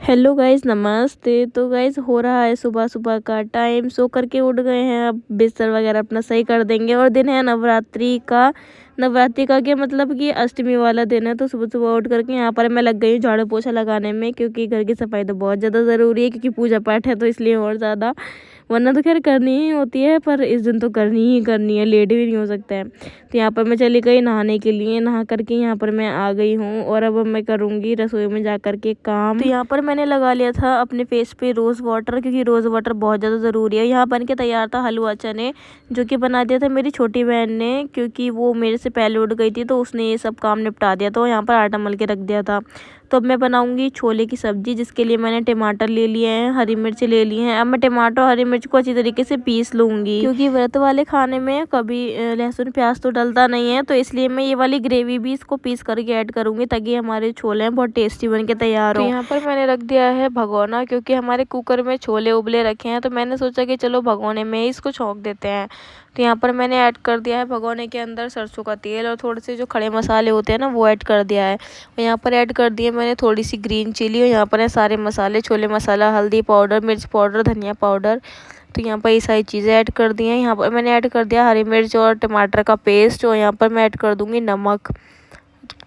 Hello guys, नमस्ते। तो guys हो रहा है सुबह सुबह का टाइम, सो करके उठ गए हैं। अब बिस्तर वगैरह अपना सही कर देंगे और दिन है नवरात्रि का क्या मतलब कि अष्टमी वाला दिन है। तो सुबह सुबह उठ करके यहाँ पर मैं लग गई हूँ झाड़ू पोछा लगाने में, क्योंकि घर की सफाई तो बहुत ज़्यादा ज़रूरी है, क्योंकि पूजा पाठ है तो इसलिए और ज़्यादा। वरना तो खैर करनी ही होती है, पर इस दिन तो करनी ही करनी है, लेट भी नहीं हो सकता है। तो यहाँ पर मैं चली गई नहाने के लिए। नहा करके यहाँ पर मैं आ गई हूँ और अब मैं करूँगी रसोई में जा कर के काम। तो यहाँ पर मैंने लगा लिया था अपने फेस पे रोज़ वाटर, क्योंकि रोज़ वाटर बहुत ज़्यादा ज़रूरी है। यहाँ बन के तैयार था हलवा चने, जो कि बना दिया था मेरी छोटी बहन ने, क्योंकि वो मेरे से पहले उठ गई थी तो उसने ये सब काम निपटा दिया। तो यहाँ पर आटा मल के रख दिया था। तो अब मैं बनाऊंगी छोले की सब्ज़ी, जिसके लिए मैंने टमाटर ले लिए हैं, हरी मिर्च ले ली हैं। अब मैं टमाटर और हरी मिर्च को अच्छी तरीके से पीस लूँगी, क्योंकि व्रत वाले खाने में कभी लहसुन प्याज तो डलता नहीं है। तो इसलिए मैं ये वाली ग्रेवी भी इसको पीस करके ऐड करूँगी, ताकि हमारे छोले हैं बहुत टेस्टी बन के तैयार हो। तो यहाँ पर मैंने रख दिया है भगोना, क्योंकि हमारे कुकर में छोले उबले रखे हैं। तो मैंने सोचा कि चलो भगोने में ही इसको छौंक देते हैं। तो यहाँ पर मैंने ऐड कर दिया है भगोने के अंदर सरसों का तेल, और थोड़े से जो खड़े मसाले होते हैं ना, वो ऐड कर दिया है। और यहाँ पर ऐड कर दिए मैंने थोड़ी सी ग्रीन चिली, और यहाँ पर है सारे मसाले, छोले मसाला, हल्दी पाउडर, मिर्च पाउडर, धनिया पाउडर। तो यहाँ पर ये सारी चीज़ें ऐड कर दी हैं। यहाँ पर मैंने ऐड कर दिया हरी मिर्च और टमाटर का पेस्ट, और यहाँ पर मैं ऐड कर दूँगी नमक।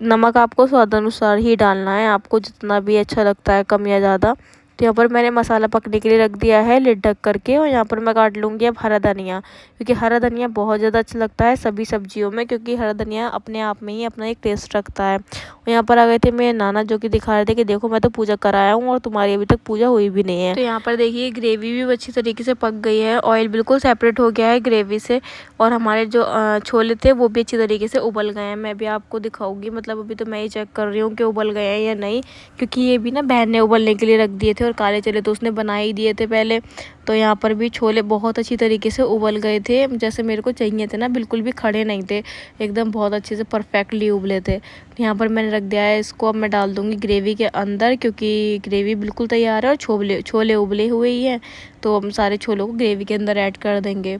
नमक आपको स्वाद अनुसार ही डालना है, आपको जितना भी अच्छा लगता है, कम या ज़्यादा। तो यहाँ पर मैंने मसाला पकने के लिए रख दिया है लिड ढक करके। और यहाँ पर मैं काट लूँगी अब हरा धनिया, क्योंकि हरा धनिया बहुत ज़्यादा अच्छा लगता है सभी सब्जियों में, क्योंकि हरा धनिया अपने आप में ही अपना एक टेस्ट रखता है। और यहाँ पर आ गए थे मेरे नाना, जो कि दिखा रहे थे कि देखो मैं तो पूजा कराया हूँ और तुम्हारी अभी तक पूजा हुई भी नहीं है। तो यहाँ पर देखिए ग्रेवी भी अच्छी तरीके से पक गई है, ऑयल बिल्कुल सेपरेट हो गया है ग्रेवी से, और हमारे जो छोले थे वो भी अच्छी तरीके से उबल गए हैं। मैं भी आपको दिखाऊंगी, मतलब अभी तो मैं ही चेक कर रही हूँ कि उबल गए हैं या नहीं, क्योंकि ये भी ना बहन ने उबलने के लिए रख दिए थे, और काले चने तो उसने बना ही दिए थे पहले। तो यहाँ पर भी छोले बहुत अच्छी तरीके से उबल गए थे, जैसे मेरे को चाहिए थे ना, बिल्कुल भी खड़े नहीं थे, एकदम बहुत अच्छे से परफेक्टली उबले थे। तो यहाँ पर मैंने रख दिया है इसको। अब मैं डाल दूँगी ग्रेवी के अंदर, क्योंकि ग्रेवी बिल्कुल तैयार है और छोले उबले हुए ही हैं। तो हम सारे छोलों को ग्रेवी के अंदर ऐड कर देंगे।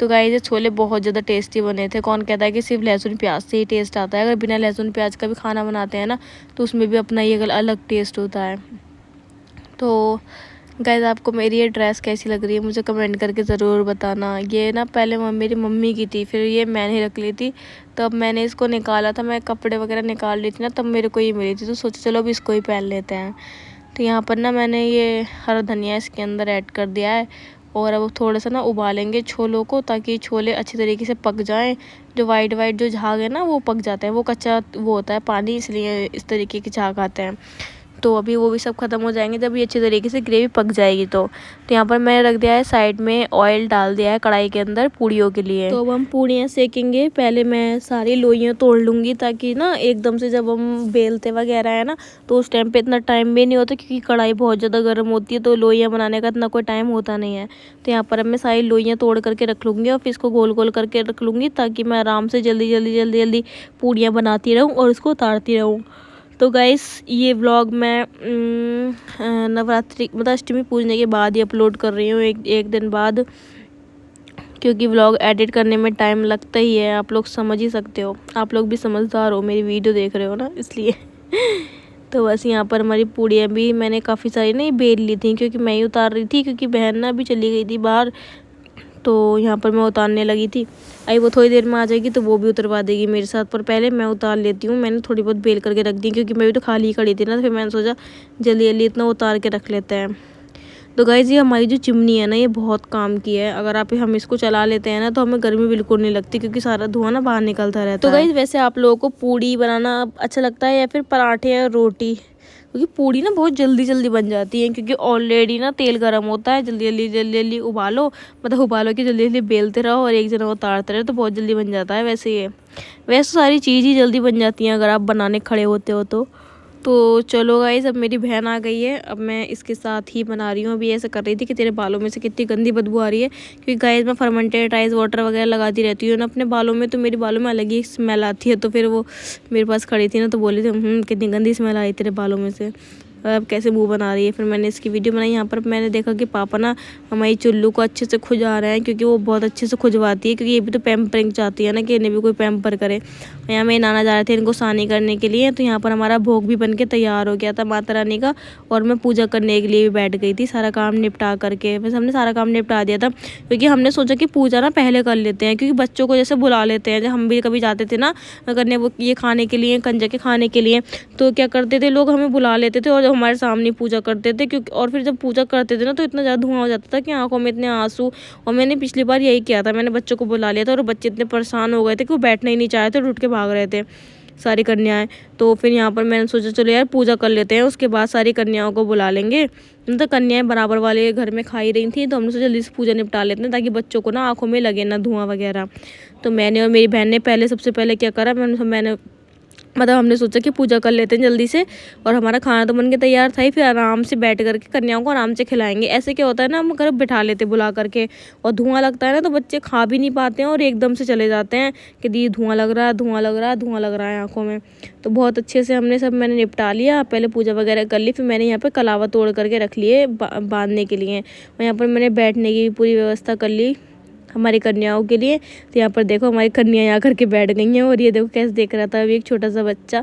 तो गाइस ये छोले बहुत ज़्यादा टेस्टी बने थे। कौन कहता है कि सिर्फ लहसुन प्याज से ही टेस्ट आता है? अगर बिना लहसुन प्याज का भी खाना बनाते हैं ना, तो उसमें भी अपना ये अलग टेस्ट होता है। तो गाइस आपको मेरी ये ड्रेस कैसी लग रही है मुझे कमेंट करके ज़रूर बताना। ये ना पहले मेरी मम्मी की थी, फिर ये मैंने रख ली थी। तब मैंने इसको निकाला था, मैं कपड़े वगैरह निकाल ली थी ना, तब मेरे को ये मिली थी। तो सोचा चलो अब इसको ही पहन लेते हैं। तो यहाँ पर ना मैंने ये हरा धनिया इसके अंदर ऐड कर दिया है, और अब थोड़ा सा ना उबालेंगे छोलों को, ताकि छोले अच्छी तरीके से पक जाएं। जो वाइट जो झाग है ना, वो पक जाता है, वो कच्चा वो होता है पानी, इसलिए इस तरीके के झाग आते हैं। तो अभी वो भी सब ख़त्म हो जाएंगे जब ये अच्छी तरीके से ग्रेवी पक जाएगी। तो यहाँ पर मैंने रख दिया है साइड में, ऑयल डाल दिया है कढ़ाई के अंदर पूड़ियों के लिए। तो अब हम पूड़ियाँ सेकेंगे। पहले मैं सारी लोइयाँ तोड़ लूँगी, ताकि ना एकदम से जब हम बेलते वगैरह है ना, तो उस टाइम पे इतना टाइम भी नहीं होता, क्योंकि कढ़ाई बहुत ज़्यादा गर्म होती है, तो लोइयाँ बनाने का इतना कोई टाइम होता नहीं है। तो यहाँ पर अब मैं सारी लोइयाँ तोड़ करके रख लूँगी, और फिर इसको गोल गोल करके रख लूँगी, ताकि मैं आराम से जल्दी पूड़ियाँ बनाती रहूँ और उसको उतारती रहूँ। तो गाइस ये व्लॉग मैं नवरात्रि मतलब अष्टमी पूजने के बाद ही अपलोड कर रही हूँ, एक दिन बाद, क्योंकि व्लॉग एडिट करने में टाइम लगता ही है। आप लोग समझ ही सकते हो, आप लोग भी समझदार हो, मेरी वीडियो देख रहे हो ना, इसलिए तो बस यहाँ पर हमारी पूड़ियाँ भी मैंने काफ़ी सारी नहीं बेल ली थी, क्योंकि मैं ही उतार रही थी, क्योंकि बहन ना अभी चली गई थी बाहर। तो यहाँ पर मैं उतारने लगी थी। आई वो थोड़ी देर में आ जाएगी तो वो भी उतरवा देगी मेरे साथ, पर पहले मैं उतार लेती हूँ। मैंने थोड़ी बहुत बेल करके रख दी, क्योंकि मैं भी तो खाली ही खड़ी थी ना, तो फिर मैंने सोचा जल्दी जल्दी इतना उतार के रख लेते हैं। तो गाइस ये हमारी जो चिमनी है ना, ये बहुत काम की है। अगर हम इसको चला लेते हैं ना, तो हमें गर्मी बिल्कुल नहीं लगती, क्योंकि सारा धुआं ना बाहर निकलता रहता है। तो गाइस वैसे आप लोगों को पूड़ी बनाना अच्छा लगता है या फिर पराठे या रोटी? क्योंकि पूड़ी ना बहुत जल्दी बन जाती है, क्योंकि ऑलरेडी ना तेल गर्म होता है। जल्दी उबालो, मतलब उबालो कि जल्दी बेलते रहो और एक जगह उतारते रहो, तो बहुत जल्दी बन जाता है। वैसे सारी चीज़ ही जल्दी बन जाती हैं अगर आप बनाने खड़े होते हो तो चलो गाइस अब मेरी बहन आ गई है, अब मैं इसके साथ ही बना रही हूँ। अभी ऐसा कर रही थी कि तेरे बालों में से कितनी गंदी बदबू आ रही है, क्योंकि गाइस मैं फर्मेंटेड राइस वाटर वगैरह लगाती रहती हूँ ना अपने बालों में, तो मेरे बालों में अलग ही स्मेल आती है। तो फिर वो मेरे पास खड़ी थी ना, तो बोली थी कितनी गंदी स्मेल आई तेरे बालों में से। अब कैसे मुँह बना रही है। फिर मैंने इसकी वीडियो बनाई। यहाँ पर मैंने देखा कि पापा ना हमारी चुल्लू को अच्छे से खुजा रहे हैं, क्योंकि वो बहुत अच्छे से खुजवाती है, क्योंकि ये भी तो पैम्परिंग चाहती है ना कि इन्हें भी कोई पैम्पर करे। यहाँ मेरे नाना जा रहे थे इनको सानी करने के लिए। तो यहाँ पर हमारा भोग भी बन के तैयार हो गया था माता रानी का, और मैं पूजा करने के लिए भी बैठ गई थी सारा काम निपटा करके। वैसे हमने सारा काम निपटा दिया था, क्योंकि हमने सोचा कि पूजा ना पहले कर लेते हैं, क्योंकि बच्चों को जैसे बुला लेते हैं। जब हम भी कभी जाते थे ना करने वो ये खाने के लिए, कंजक के खाने के लिए, तो क्या करते थे लोग, हमें बुला लेते थे और हमारे सामने पूजा करते थे। क्योंकि और फिर जब पूजा करते थे ना तो इतना ज़्यादा धुआं हो जाता था कि आंखों में इतने आंसू। और मैंने पिछली बार यही किया था, मैंने बच्चों को बुला लिया था और बच्चे इतने परेशान हो गए थे कि वो बैठना ही नहीं चाह रहे थे, उठ के भाग रहे थे सारी कन्याएं। तो फिर यहाँ पर मैंने सोचा चलो यार पूजा कर लेते हैं, उसके बाद सारी कन्याओं को बुला लेंगे। तो कन्याएं बराबर वाले घर में खा ही रही थी, तो हमने सोचा जल्दी से पूजा निपटा लेते हैं ताकि बच्चों को ना आंखों में लगे ना धुआं वगैरह। तो मैंने और मेरी बहन ने सबसे पहले क्या करा, मैंने हमने सोचा कि पूजा कर लेते हैं जल्दी से, और हमारा खाना तो बन के तैयार था ही। फिर आराम से बैठ करके कन्याओं को आराम से खिलाएंगे। ऐसे क्या होता है ना, हम घर बिठा लेते बुला करके, और धुआं लगता है ना तो बच्चे खा भी नहीं पाते हैं और एकदम से चले जाते हैं कि दी धुआं लग रहा है, धुआं लग रहा है, धुआं लग रहा है आंखों में। तो बहुत अच्छे से मैंने निपटा लिया। पहले पूजा वगैरह कर ली, फिर मैंने यहाँ पर कलावा तोड़ करके रख लिए बांधने के लिए, और यहाँ पर मैंने बैठने की पूरी व्यवस्था कर ली हमारी कन्याओं के लिए। तो यहाँ पर देखो हमारी कन्याएं यहाँ करके बैठ गई हैं, और ये देखो कैसे देख रहा था अभी एक छोटा सा बच्चा।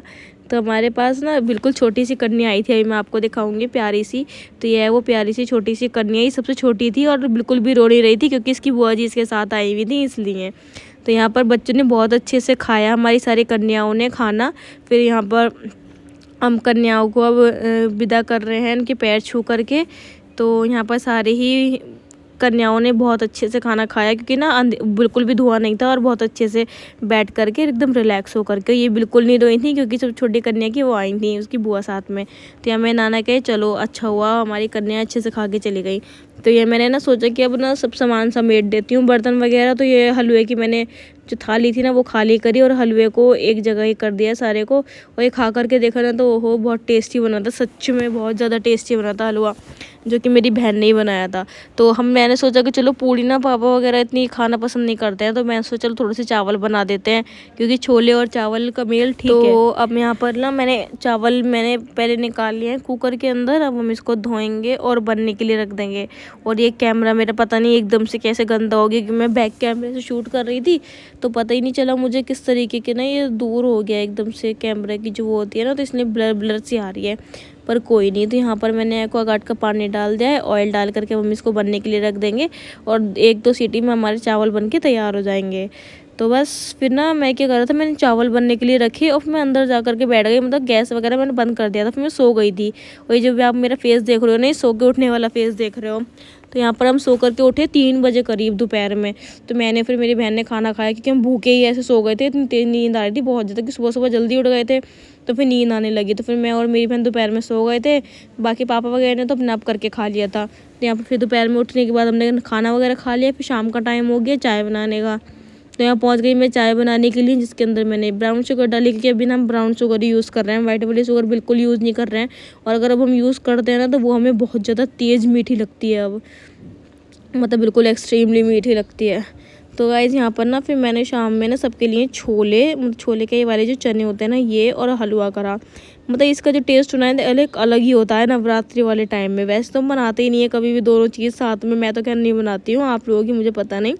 तो हमारे पास ना बिल्कुल छोटी सी कन्या आई थी, अभी मैं आपको दिखाऊंगी, प्यारी सी। तो ये है वो प्यारी सी छोटी सी कन्या, ही सबसे छोटी थी और बिल्कुल भी रो नहीं रही थी, क्योंकि इसकी बुआ जी इसके साथ आई हुई थी इसलिए। तो यहाँ पर बच्चों ने बहुत अच्छे से खाया, हमारी सारी कन्याओं ने खाना। फिर यहाँ पर हम कन्याओं को अब विदा कर रहे हैं उनके पैर छू करके। तो यहाँ पर सारे ही कन्याओं ने बहुत अच्छे से खाना खाया, क्योंकि ना बिल्कुल भी धुआं नहीं था, और बहुत अच्छे से बैठ करके एकदम रिलैक्स हो करके। ये बिल्कुल नहीं रोई थी, क्योंकि सब छोटी कन्या की वो आई थी उसकी बुआ साथ में। तो यहाँ मेरे नाना कहे चलो अच्छा हुआ हमारी कन्या अच्छे से खा के चली गई। तो ये मैंने ना सोचा कि अब ना सब सामान समेट देती हूँ, बर्तन वगैरह। तो ये हलवे की मैंने जो थाली थी ना वो खाली करी, और हलवे को एक जगह ही कर दिया सारे को। और ये खा करके देखा ना तो ओहो बहुत टेस्टी बना था, सच में बहुत ज़्यादा टेस्टी बना था हलवा, जो कि मेरी बहन ने ही बनाया था। तो मैंने सोचा कि चलो पूड़ी ना पापा वगैरह इतनी खाना पसंद नहीं करते हैं, तो मैंने सोचा चलो थोड़े से चावल बना देते हैं, क्योंकि छोले और चावल का मेल ठीक है। तो अब यहाँ पर ना चावल मैंने पहले निकाल लिए हैं कुकर के अंदर। अब हम इसको धोएंगे और बनने के लिए रख देंगे। और ये कैमरा मेरा पता नहीं एकदम से कैसे गंदा हो गया, क्योंकि मैं बैक कैमरे से शूट कर रही थी, तो पता ही नहीं चला मुझे किस तरीके के ना ये दूर हो गया एकदम से कैमरे की जो वो होती है ना, तो इसलिए ब्लर ब्लर सी आ रही है। पर कोई नहीं। तो यहाँ पर मैंने एक्वागार्ड का पानी डाल दिया है, ऑयल डाल करके हम इसको बनने के लिए रख देंगे, और 1-2 सीटी में हमारे चावल बन के तैयार हो जाएंगे। तो बस फिर ना मैं क्या कर रहा था, मैंने चावल बनने के लिए रखे और मैं अंदर जा कर के बैठ गई, मतलब गैस वगैरह मैंने बंद कर दिया था। फिर मैं सो गई थी। वही जो भी आप मेरा फेस देख रहे हो, नहीं सो के उठने वाला फेस देख रहे हो। तो यहाँ पर हम सो करके उठे 3 बजे करीब दोपहर में। तो मैंने फिर मेरी बहन ने खाना खाया, क्योंकि हम भूखे ही ऐसे सो गए थे, इतनी तेज नींद आ रही थी बहुत ज़्यादा कि सुबह सुबह जल्दी उठ गए थे, तो फिर नींद आने लगी। तो फिर मैं और मेरी बहन दोपहर में सो गए थे, बाकी पापा वगैरह ने तो अपने आप करके खा लिया था। तो यहाँ पर फिर दोपहर में उठने के बाद हमने खाना वगैरह खा लिया। फिर शाम का टाइम हो गया चाय बनाने का। तो यहाँ पहुँच गई मैं चाय बनाने के लिए, जिसके अंदर मैंने ब्राउन शुगर डाली, क्योंकि अभी ना हम ब्राउन शुगर ही यूज़ कर रहे हैं, वाइट वाली शुगर बिल्कुल यूज़ नहीं कर रहे हैं। और अगर अब हम यूज़ करते हैं ना तो वो हमें बहुत ज़्यादा तेज़ मीठी लगती है, अब मतलब बिल्कुल एक्सट्रीमली मीठी लगती है। तो गाइज़ यहाँ पर ना फिर मैंने शाम में ना सबके लिए छोले के वाले जो चने होते हैं ना ये, और हलवा करा। मतलब इसका जो टेस्ट होना है अलग ही होता है नवरात्रि वाले टाइम में। वैसे तो हम बनाते ही नहीं है कभी भी दोनों चीज़ साथ में, मैं तो खैर नहीं बनाती हूँ, आप लोगों की मुझे पता नहीं,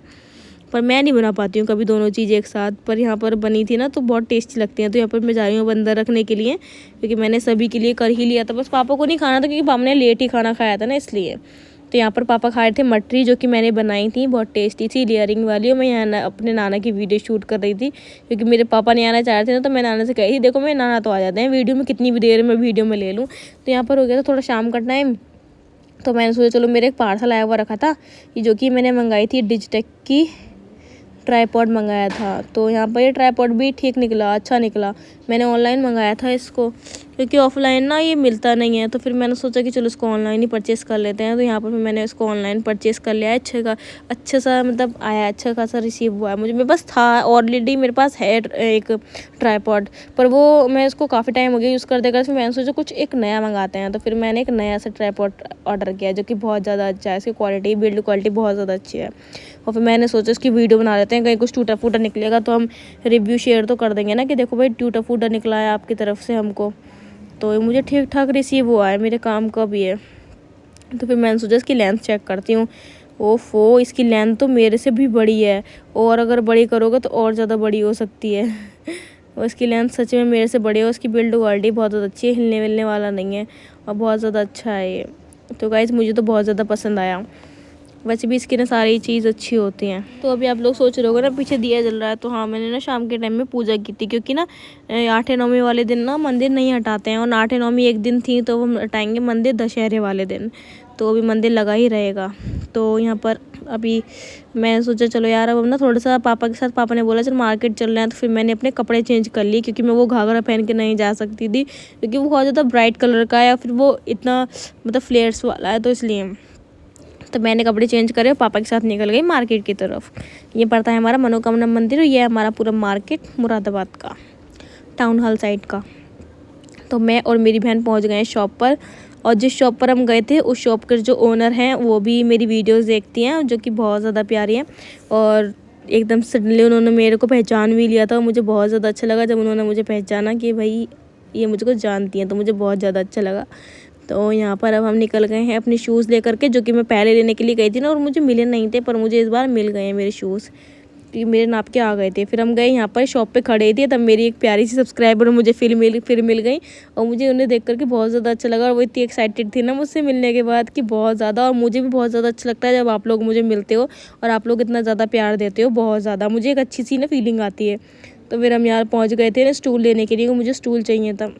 पर मैं नहीं बना पाती हूँ कभी दोनों चीज़ें एक साथ। पर यहाँ पर बनी थी ना तो बहुत टेस्टी लगती हैं। तो यहाँ पर मैं जा रही हूँ अंदर रखने के लिए, क्योंकि मैंने सभी के लिए कर ही लिया था, बस पापा को नहीं खाना था, क्योंकि पापा ने लेट ही खाना खाया था ना इसलिए। तो यहाँ पर पापा खाए थे मटरी, जो कि मैंने बनाई थी, बहुत टेस्टी थी, लेयरिंग वाली। और मैं यहाँ अपने नाना की वीडियो शूट कर रही थी, क्योंकि मेरे पापा नहीं आना चाह रहे थे ना, तो मैं नाना से कही थी देखो मेरे नाना तो आ जाते हैं वीडियो में, कितनी भी देर में वीडियो में ले लूँ। तो यहाँ पर हो गया था थोड़ा शाम का टाइम, तो मैंने सोचा चलो मेरे एक पार्सल आया हुआ रखा था, जो कि मैंने मंगाई थी डिजिटेक की ट्राईपॉड मंगाया था। तो यहाँ पर ये ट्राईपॉड भी ठीक निकला, अच्छा निकला। मैंने ऑनलाइन मंगाया था इसको, क्योंकि ऑफलाइन ना ये मिलता नहीं है। तो फिर मैंने सोचा कि चलो इसको ऑनलाइन ही परचेज़ कर लेते हैं। तो यहाँ पर फिर मैंने इसको ऑनलाइन परचेज़ कर लिया है। अच्छा सा मतलब आया, अच्छा खासा रिसीव हुआ है मुझे। मेरे पास था ऑलरेडी, मेरे पास है एक ट्राईपॉड, पर वो मैं इसको काफ़ी टाइम हो गया यूज़ करते कर। फिर मैंने सोचा कुछ एक नया मंगाते हैं, तो फिर मैंने एक नया सा ट्राईपॉड ऑर्डर किया, जो कि बहुत ज़्यादा अच्छा है। इसकी क्वालिटी, बिल्ड क्वालिटी बहुत ज़्यादा अच्छी है। और फिर मैंने सोचा इसकी वीडियो बना लेते हैं, कहीं कुछ टूटा फूटा निकलेगा तो हम रिव्यू शेयर तो कर देंगे ना, कि देखो भाई टूटा फूटा निकला है आपकी तरफ से हमको। तो मुझे ठीक ठाक रिसीव हुआ है, मेरे काम का भी है। तो फिर मैंने सोचा इसकी लेंथ चेक करती हूँ। ओफो, इसकी लेंथ तो मेरे से भी बड़ी है, और अगर बड़ी करोगे तो और ज़्यादा बड़ी हो सकती है। और इसकी लेंथ सच में मेरे से बड़ी है। उसकी बिल्ड क्वालिटी बहुत ज़्यादा अच्छी है, हिलने विलने वाला नहीं है और बहुत ज़्यादा अच्छा है ये। तो गाइस मुझे तो बहुत ज़्यादा पसंद आया। वैसे भी इसकी ना सारी चीज़ अच्छी होती हैं। तो अभी आप लोग सोच रहे होगे ना पीछे दिया जल रहा है, तो हाँ मैंने ना शाम के टाइम में पूजा की थी, क्योंकि ना 8 नवमी वाले दिन ना मंदिर नहीं हटाते हैं, और 8 नवमी एक दिन थी तो हम हटाएंगे मंदिर दशहरे वाले दिन, तो अभी मंदिर लगा ही रहेगा। तो यहाँ पर अभी मैं सोचा चलो यार अब ना थोड़ा सा पापा के साथ, पापा ने बोला चल मार्केट चल रहे हैं, तो फिर मैंने अपने कपड़े चेंज कर लिए, क्योंकि मैं वो घाघरा पहन के नहीं जा सकती थी, क्योंकि वो बहुत ज़्यादा ब्राइट कलर का है या फिर वो इतना मतलब फ्लेयर्स वाला है, तो इसलिए तो मैंने कपड़े चेंज करे और पापा के साथ निकल गई मार्केट की तरफ। ये पड़ता है हमारा मनोकामना मंदिर, और ये है हमारा पूरा मार्केट मुरादाबाद का, टाउन हॉल साइड का। तो मैं और मेरी बहन पहुंच गए हैं शॉप पर, और जिस शॉप पर हम गए थे उस शॉप के जो ओनर हैं वो भी मेरी वीडियोस देखती हैं, जो कि बहुत ज़्यादा प्यारी हैं। और एकदम सडनली उन्होंने मेरे को पहचान भी लिया था, और मुझे बहुत ज़्यादा अच्छा लगा जब उन्होंने मुझे पहचाना कि भाई ये मुझको जानती हैं, तो मुझे बहुत ज़्यादा अच्छा लगा। तो यहाँ पर अब हम निकल गए हैं अपने शूज़ लेकर के, जो कि मैं पहले लेने के लिए गई थी ना, और मुझे मिले नहीं थे, पर मुझे इस बार मिल गए हैं मेरे शूज़, क्योंकि मेरे नाप के आ गए थे। फिर हम गए यहाँ पर शॉप पे खड़े थे, तब मेरी एक प्यारी सी सब्सक्राइबर मुझे फिर मिल गई, और मुझे उन्हें देख करके बहुत ज़्यादा अच्छा लगा, और वो इतनी एक्साइटेड थी ना मुझसे मिलने के बाद कि बहुत ज़्यादा। और मुझे भी बहुत ज़्यादा अच्छा लगता है जब आप लोग मुझे मिलते हो और आप लोग इतना ज़्यादा प्यार देते हो, बहुत ज़्यादा मुझे एक अच्छी सी ना फीलिंग आती है। तो फिर हम यहाँ पहुँच गए थे ना स्टूल लेने के लिए, मुझे स्टूल चाहिए था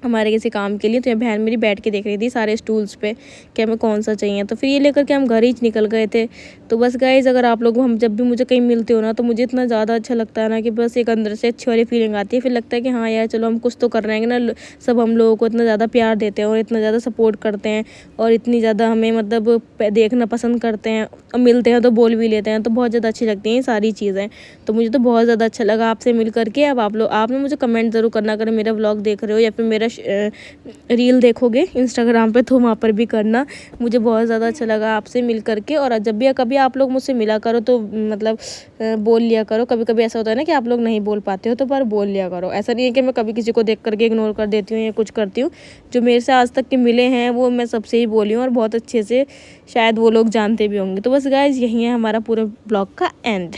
हमारे किसी काम के लिए। तो बहन मेरी बैठ के देख रही थी सारे स्टूल्स पे कि हमें कौन सा चाहिए, तो फिर ये लेकर के हम घर ही निकल गए थे। तो बस गाइज़, अगर आप लोग हम जब भी मुझे कहीं मिलते हो ना, तो मुझे इतना ज़्यादा अच्छा लगता है ना कि बस एक अंदर से अच्छी वाली फीलिंग आती है। फिर लगता है कि हाँ यार चलो हम कुछ तो कर रहे हैं ना, सब हम लोगों को इतना ज़्यादा प्यार देते हैं और इतना ज़्यादा सपोर्ट करते हैं, और इतनी ज़्यादा हमें मतलब देखना पसंद करते हैं, और मिलते हैं तो बोल भी लेते हैं, तो बहुत ज़्यादा अच्छी लगती हैं ये सारी चीज़ें। तो मुझे तो बहुत ज़्यादा अच्छा लगा आपसे मिल करके। अब आपने मुझे कमेंट ज़रूर करना, अगर मेरा व्लॉग देख रहे हो या फिर मेरा रील देखोगे इंस्टाग्राम पे, तो वहाँ पर भी करना। मुझे बहुत ज़्यादा अच्छा लगा आपसे मिल करके। और जब भी कभी आप लोग मुझसे मिला करो तो मतलब बोल लिया करो। कभी कभी ऐसा होता है ना कि आप लोग नहीं बोल पाते हो, तो पर बोल लिया करो। ऐसा नहीं है कि मैं कभी किसी को देख करके इग्नोर कर देती हूँ या कुछ करती हूँ। जो मेरे से आज तक के मिले हैं वो मैं सबसे ही बोली हूँ, और बहुत अच्छे से शायद वो लोग जानते भी होंगे। तो बस गाइज़ यही है हमारा पूरे ब्लॉग का एंड।